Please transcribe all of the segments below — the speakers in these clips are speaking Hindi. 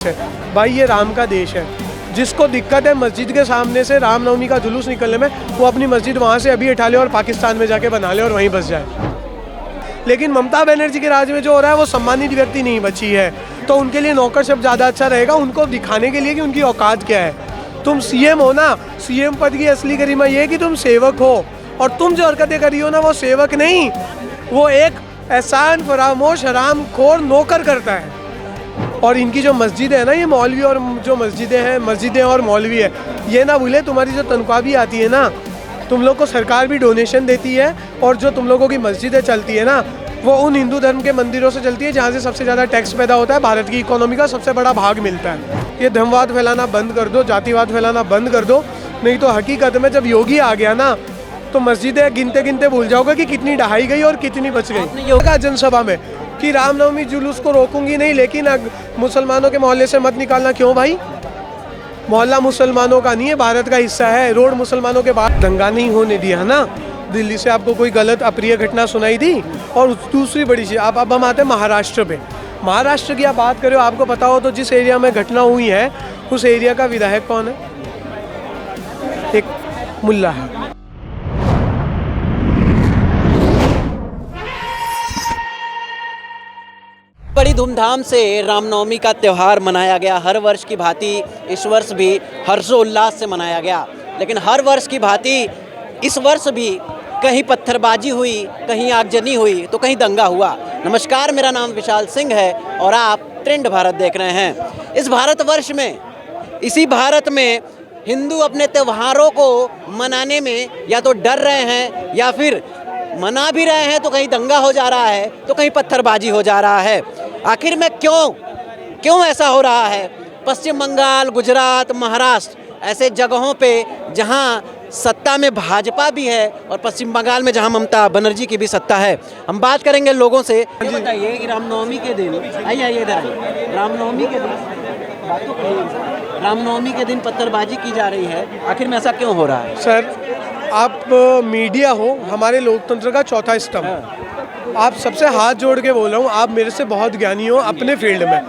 है भाई, ये राम का देश है। जिसको दिक्कत है मस्जिद के सामने से रामनवमी का जुलूस निकलने में, वो अपनी मस्जिद वहाँ से अभी उठा ले और पाकिस्तान में जाके बना ले और वहीं बस जाए। लेकिन ममता बनर्जी के राज में जो हो रहा है वो सम्मानित व्यक्ति नहीं बची है, तो उनके लिए नौकर शब्द ज़्यादा अच्छा रहेगा, उनको दिखाने के लिए कि उनकी औकात क्या है। तुम सीएम हो ना, सीएम पद की असली गरिमा ये है कि तुम सेवक हो, और तुम जो हरकतें करी हो ना वो सेवक नहीं, वो एक एहसान फरामोश हराम खोर नौकर करता है। और इनकी जो मस्जिद है ना, ये मौलवी और जो मस्जिदें और मौलवी है, ये ना भूले तुम्हारी जो तनख्वाह भी आती है ना, तुम लोग को सरकार भी डोनेशन देती है, और जो तुम लोगों की मस्जिदें चलती है ना, वो उन हिंदू धर्म के मंदिरों से चलती है जहाँ से सबसे ज़्यादा टैक्स पैदा होता है, भारत की इकोनॉमी का सबसे बड़ा भाग मिलता है। ये धर्मवाद फैलाना बंद कर दो, जातिवाद फैलाना बंद कर दो, नहीं तो हकीकत में जब योगी आ गया ना, तो मस्जिदें गिनते गिनते भूल जाओगे कि कितनी ढहाई गई और कितनी बच गई। कहा जनसभा में कि रामनवमी जुलूस को रोकूंगी नहीं, लेकिन मुसलमानों के मोहल्ले से मत निकालना। क्यों भाई? मोहल्ला मुसलमानों का नहीं है, भारत का हिस्सा है। रोड मुसलमानों के बाद दंगा नहीं होने दिया ना, दिल्ली से आपको कोई गलत अप्रिय घटना सुनाई दी। और दूसरी बड़ी चीज़, अब हम आते हैं महाराष्ट्र पे। महाराष्ट्र की आप बात करें, आपको पता हो तो जिस एरिया में घटना हुई है उस एरिया का विधायक कौन है? एक मुल्ला है। बड़ी धूमधाम से रामनवमी का त्यौहार मनाया गया। हर वर्ष की भांति इस वर्ष भी हर्षोल्लास से मनाया गया, लेकिन हर वर्ष की भांति इस वर्ष भी कहीं पत्थरबाजी हुई, कहीं आगजनी हुई, तो कहीं दंगा हुआ। नमस्कार, मेरा नाम विशाल सिंह है और आप ट्रेंड भारत देख रहे हैं। इस भारतवर्ष में, इसी भारत में हिंदू अपने त्योहारों को मनाने में या तो डर रहे हैं, या फिर मना भी रहे हैं तो कहीं दंगा हो जा रहा है, तो कहीं पत्थरबाजी हो जा रहा है। आखिर में क्यों ऐसा हो रहा है? पश्चिम बंगाल, गुजरात, महाराष्ट्र ऐसे जगहों पे जहां सत्ता में भाजपा भी है और पश्चिम बंगाल में जहां ममता बनर्जी की भी सत्ता है। हम बात करेंगे लोगों से। ये बताइए कि रामनवमी के दिन, आइए इधर आइए, रामनवमी के दिन बातों करिए, रामनवमी के दिन पत्थरबाजी की जा रही है, आखिर में ऐसा क्यों हो रहा है? सर, आप मीडिया हो, हमारे लोकतंत्र का चौथा स्तंभ। आप सबसे हाथ जोड़ के बोल रहा हूँ, आप मेरे से बहुत ज्ञानी हो अपने फील्ड में।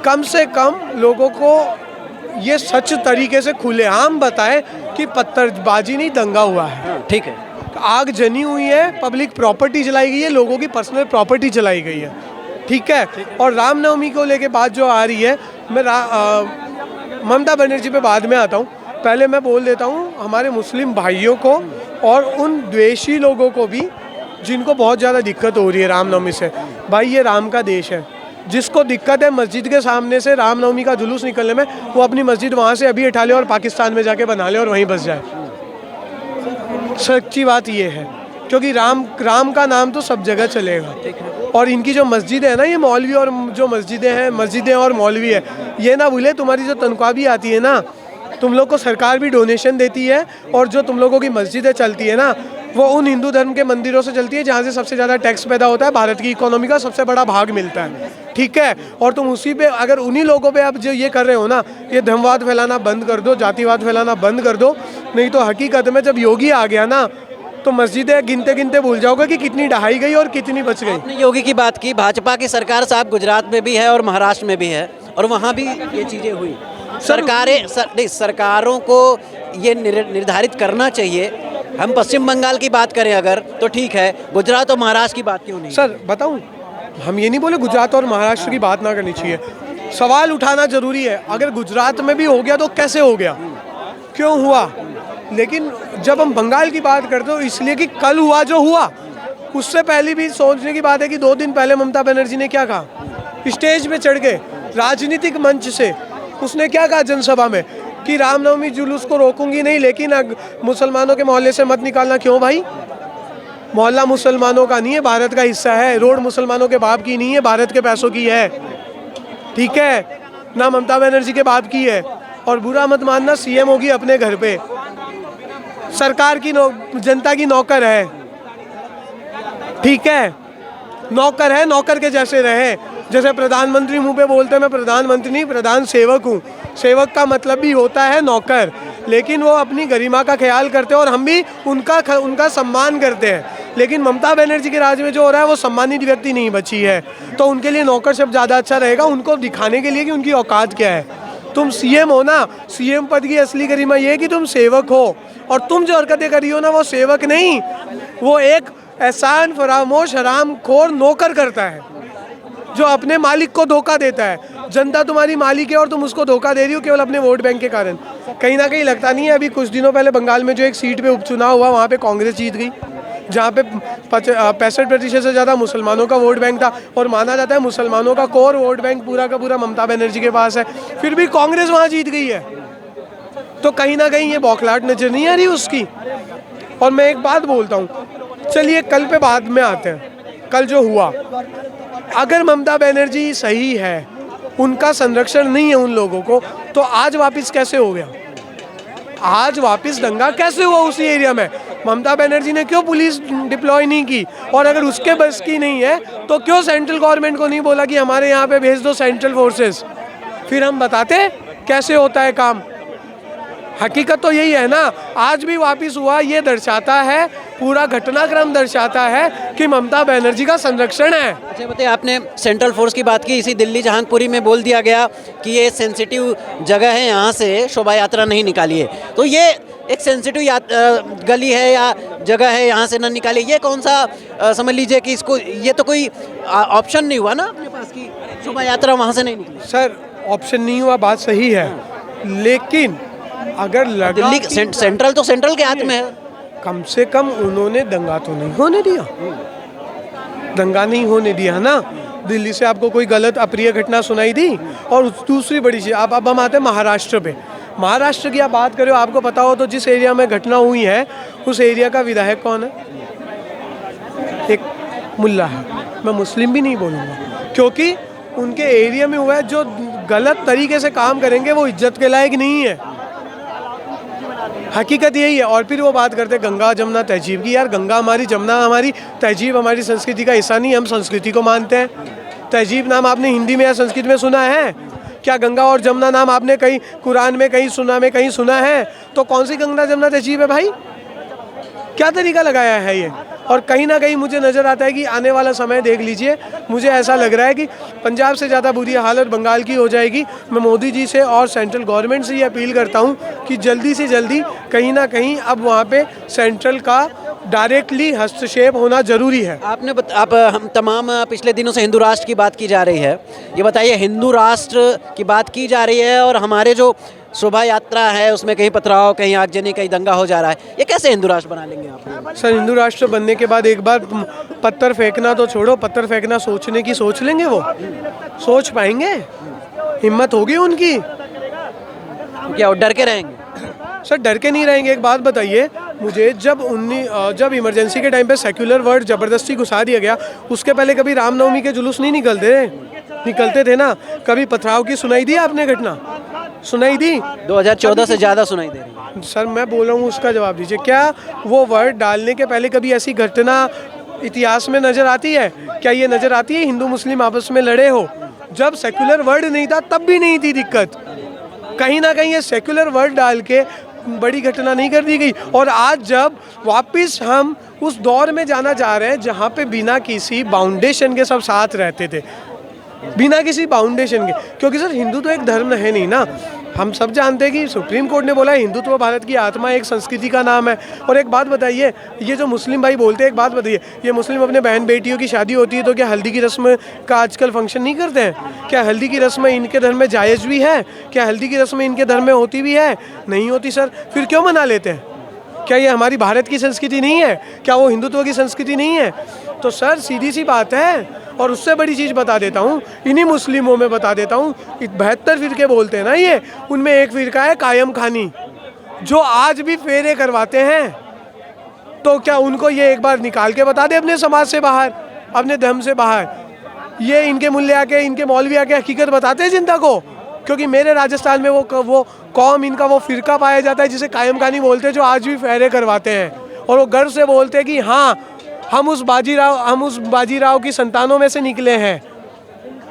कम से कम लोगों को ये सच तरीके से खुलेआम बताएं कि पत्थरबाजी नहीं, दंगा हुआ है। ठीक है, आग जनी हुई है, पब्लिक प्रॉपर्टी जलाई गई है, लोगों की पर्सनल प्रॉपर्टी जलाई गई है। ठीक है। और रामनवमी को लेके बात जो आ रही है, मैं ममता बनर्जी पे बाद में आता हूँ। पहले मैं बोल देता हूँ हमारे मुस्लिम भाइयों को और उन द्वेषी लोगों को भी जिनको बहुत ज़्यादा दिक्कत हो रही है रामनवमी से। भाई, ये राम का देश है। जिसको दिक्कत है मस्जिद के सामने से रामनवमी का जुलूस निकलने में, वो अपनी मस्जिद वहाँ से अभी उठा ले और पाकिस्तान में जाके बना ले और वहीं बस जाए। सच्ची बात ये है, क्योंकि राम का नाम तो सब जगह चलेगा। और इनकी जो मस्जिद है ना, ये मौलवी और जो मस्जिदें और मौलवी है, ये ना भूले तुम्हारी जो तनख्वाह भी आती है ना, तुम लोग को सरकार भी डोनेशन देती है, और जो तुम लोगों की मस्जिदें चलती है ना, वो उन हिंदू धर्म के मंदिरों से चलती है जहाँ से सबसे ज़्यादा टैक्स पैदा होता है, भारत की इकोनॉमी का सबसे बड़ा भाग मिलता है। ठीक है। और तुम उसी पे, अगर उन्हीं लोगों पे आप जो ये कर रहे हो ना, ये धर्मवाद फैलाना बंद कर दो, जातिवाद फैलाना बंद कर दो, नहीं तो हकीकत में जब योगी आ गया ना, तो मस्जिदें गिनते गिनते भूल जाओगे कि कितनी ढहाई गई और कितनी बच गई। आपने योगी की बात की, भाजपा की सरकार साहब गुजरात में भी है और महाराष्ट्र में भी है, और वहाँ भी ये चीज़ें हुई। सरकारों को ये निर्धारित करना चाहिए। हम पश्चिम बंगाल की बात करें अगर, तो ठीक है, गुजरात और महाराष्ट्र की बात क्यों नहीं? सर बताऊं, हम ये नहीं बोले गुजरात और महाराष्ट्र की बात ना करनी चाहिए, सवाल उठाना जरूरी है। अगर गुजरात में भी हो गया तो कैसे हो गया, क्यों हुआ? लेकिन जब हम बंगाल की बात करते हो, इसलिए कि कल हुआ जो हुआ, उससे पहले भी सोचने की बात है कि 2 दिन पहले ममता बनर्जी ने क्या कहा, स्टेज पे चढ़ के राजनीतिक मंच से उसने क्या कहा जनसभा में कि रामनवमी जुलूस को रोकूंगी नहीं, लेकिन मुसलमानों के मोहल्ले से मत निकालना। क्यों भाई? मोहल्ला मुसलमानों का नहीं है, भारत का हिस्सा है। रोड मुसलमानों के बाप की नहीं है, भारत के पैसों की है। ठीक है ना, ममता बनर्जी के बाप की है। और बुरा मत मानना, सीएम होगी अपने घर पे, सरकार की जनता की नौकर है। ठीक है, नौकर है, नौकर के जैसे रहे। जैसे प्रधानमंत्री मुंह पे बोलते हैं मैं प्रधानमंत्री नहीं, प्रधान सेवक हूँ। सेवक का मतलब भी होता है नौकर, लेकिन वो अपनी गरिमा का ख्याल करते हैं और हम भी उनका सम्मान करते हैं। लेकिन ममता बनर्जी के राज में जो हो रहा है वो सम्मानित व्यक्ति नहीं बची है, तो उनके लिए नौकर शब्द ज़्यादा अच्छा रहेगा, उनको दिखाने के लिए कि उनकी औकात क्या है। तुम सीएम हो ना, सीएम पद की असली गरिमा ये है कि तुम सेवक हो, और तुम जो हरकतें करी हो ना वो सेवक नहीं, वो एक एहसान फरामोश हरामखोर नौकर करता है जो अपने मालिक को धोखा देता है। जनता तुम्हारी मालिक है और तुम उसको धोखा दे रही हो केवल अपने वोट बैंक के कारण। कहीं ना कहीं लगता नहीं है, अभी कुछ दिनों पहले बंगाल में जो एक सीट पे उपचुनाव हुआ वहाँ पे कांग्रेस जीत गई, जहाँ पे 65% से ज़्यादा मुसलमानों का वोट बैंक था, और माना जाता है मुसलमानों का कोर वोट बैंक पूरा का पूरा ममता बनर्जी के पास है, फिर भी कांग्रेस वहाँ जीत गई है। तो कहीं ना कहीं ये बौखलाहट नजर नहीं आ रही उसकी। और मैं एक बात बोलता हूँ, चलिए कल पे बाद में आते हैं। कल जो हुआ, अगर ममता बनर्जी सही है, उनका संरक्षण नहीं है उन लोगों को, तो आज वापस कैसे हो गया? आज वापस दंगा कैसे हुआ उसी एरिया में? ममता बनर्जी ने क्यों पुलिस डिप्लॉय नहीं की? और अगर उसके बस की नहीं है तो क्यों सेंट्रल गवर्नमेंट को नहीं बोला कि हमारे यहाँ पे भेज दो सेंट्रल फोर्सेस? फिर हम बताते कैसे होता है काम। हकीकत तो यही है ना, आज भी वापस हुआ, ये दर्शाता है, पूरा घटनाक्रम दर्शाता है कि ममता बनर्जी का संरक्षण है। अच्छा बताइए, आपने सेंट्रल फोर्स की बात की, इसी दिल्ली जहांगपुरी में बोल दिया गया कि ये सेंसिटिव जगह है, यहाँ से शोभा यात्रा नहीं निकालिए। तो ये एक सेंसिटिव गली है या जगह है, यहाँ से ना निकालिए, ये कौन सा समझ लीजिए कि इसको, ये तो कोई ऑप्शन नहीं हुआ ना अपने पास की शोभा यात्रा वहाँ से नहीं निकली। सर ऑप्शन नहीं हुआ, बात सही है, लेकिन अगर लगा दिल्ली सेंट्रल तो सेंट्रल के हाथ में है, कम से कम उन्होंने दंगा तो नहीं होने दिया, दंगा नहीं होने दिया ना। दिल्ली से आपको कोई गलत अप्रिय घटना सुनाई दी? और दूसरी बड़ी चीज़, अब हम आते हैं महाराष्ट्र पे। महाराष्ट्र की आप बात करें, आपको पता हो तो जिस एरिया में घटना हुई है उस एरिया का विधायक कौन है? एक मुल्ला है। मैं मुस्लिम भी नहीं बोलूँगा, क्योंकि उनके एरिया में हुआ है, जो गलत तरीके से काम करेंगे वो इज्जत के लायक नहीं है। हकीकत यही है। और फिर वो बात करते हैं गंगा जमुना तहजीब की। यार गंगा हमारी, जमुना हमारी, तहजीब हमारी संस्कृति का हिस्सा नहीं, हम संस्कृति को मानते हैं। तहजीब नाम आपने हिंदी में या संस्कृत में सुना है क्या? गंगा और जमुना नाम आपने कहीं कुरान में, कहीं सुना में, कहीं सुना है? तो कौन सी गंगा जमुना तहजीब है भाई? क्या तरीका लगाया है ये? और कहीं ना कहीं मुझे नज़र आता है कि आने वाला समय देख लीजिए, मुझे ऐसा लग रहा है कि पंजाब से ज़्यादा बुरी हालत बंगाल की हो जाएगी। मैं मोदी जी से और सेंट्रल गवर्नमेंट से ये अपील करता हूँ कि जल्दी से जल्दी कहीं ना कहीं अब वहाँ पे सेंट्रल का डायरेक्टली हस्तक्षेप होना ज़रूरी है। आप हम तमाम पिछले दिनों से हिंदू राष्ट्र की बात की जा रही है, ये बताइए, हिंदू राष्ट्र की बात की जा रही है और हमारे जो शोभा यात्रा है उसमें कहीं पथराव, कहीं आगजनी, कहीं दंगा हो जा रहा है, ये कैसे हिंदू राष्ट्र बना लेंगे आप? सर हिंदू राष्ट्र बनने के बाद एक बार पत्थर फेंकना तो छोड़ो, पत्थर फेंकना सोचने की सोच लेंगे? वो सोच पाएंगे? हिम्मत होगी उनकी? क्या वो डर के रहेंगे? सर डर के नहीं रहेंगे। एक बात बताइए मुझे, जब इमरजेंसी के टाइम पे सेक्युलर वर्ड ज़बरदस्ती घुसा दिया गया, उसके पहले कभी रामनवमी के जुलूस नहीं निकलते थे ना? कभी पथराव की सुनाई दी आपने घटना? सुनाई दी? 2014 से ज़्यादा सुनाई दे रही है। सर मैं बोल रहा हूँ, उसका जवाब दीजिए। क्या वो वर्ड डालने के पहले कभी ऐसी घटना इतिहास में नज़र आती है? क्या ये नज़र आती है हिंदू मुस्लिम आपस में लड़े हो? जब सेक्युलर वर्ड नहीं था तब भी नहीं थी दिक्कत। कहीं ना कहीं ये सेक्युलर वर्ड डाल के बड़ी घटना नहीं कर दी गई। और आज जब वापस हम उस दौर में जाना चाह रहे हैं जहाँ पे बिना किसी बाउंडेशन के सब साथ रहते थे, बिना किसी बाउंडेशन के, क्योंकि सर हिंदू तो एक धर्म है नहीं ना। हम सब जानते हैं कि सुप्रीम कोर्ट ने बोला है हिंदुत्व भारत की आत्मा, एक संस्कृति का नाम है। और एक बात बताइए, ये जो मुस्लिम भाई बोलते हैं, एक बात बताइए, ये मुस्लिम अपने बहन बेटियों की शादी होती है तो क्या हल्दी की रस्म का आजकल फंक्शन नहीं करते हैं? क्या हल्दी की रस्म इनके धर्म में जायज़ भी है? क्या हल्दी की रस्म इनके धर्म में होती भी है? नहीं होती सर। फिर क्यों मना लेते हैं? क्या ये हमारी भारत की संस्कृति नहीं है? क्या वो हिंदुत्व की संस्कृति नहीं है? तो सर सीधी सी बात है। और उससे बड़ी चीज़ बता देता हूँ, इन्हीं मुस्लिमों में बता देता हूँ, 72 फिरके बोलते हैं ना ये, उनमें एक फिरका है कायम खानी, जो आज भी फेरे करवाते हैं। तो क्या उनको ये एक बार निकाल के बता दे अपने समाज से बाहर, अपने धर्म से बाहर? ये इनके मुल्ले आके, इनके मौलवी आके हकीकत बताते हैं जनता को? क्योंकि मेरे राजस्थान में वो कौम, इनका वो फिरका पाया जाता है जिसे कायम खानी बोलते हैं, जो आज भी फेरे करवाते हैं। और वो गर्व से बोलते हैं कि हाँ हम उस बाजीराव की संतानों में से निकले हैं,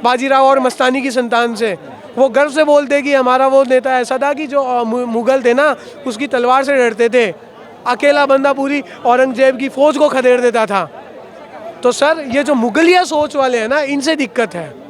बाजीराव और मस्तानी की संतान से। वो गर्व से बोलते हैं कि हमारा वो नेता ऐसा था कि जो मुगल थे ना उसकी तलवार से डरते थे। अकेला बंदा पूरी औरंगजेब की फौज को खदेड़ देता था। तो सर ये जो मुगलिया सोच वाले हैं ना, इनसे दिक्कत है।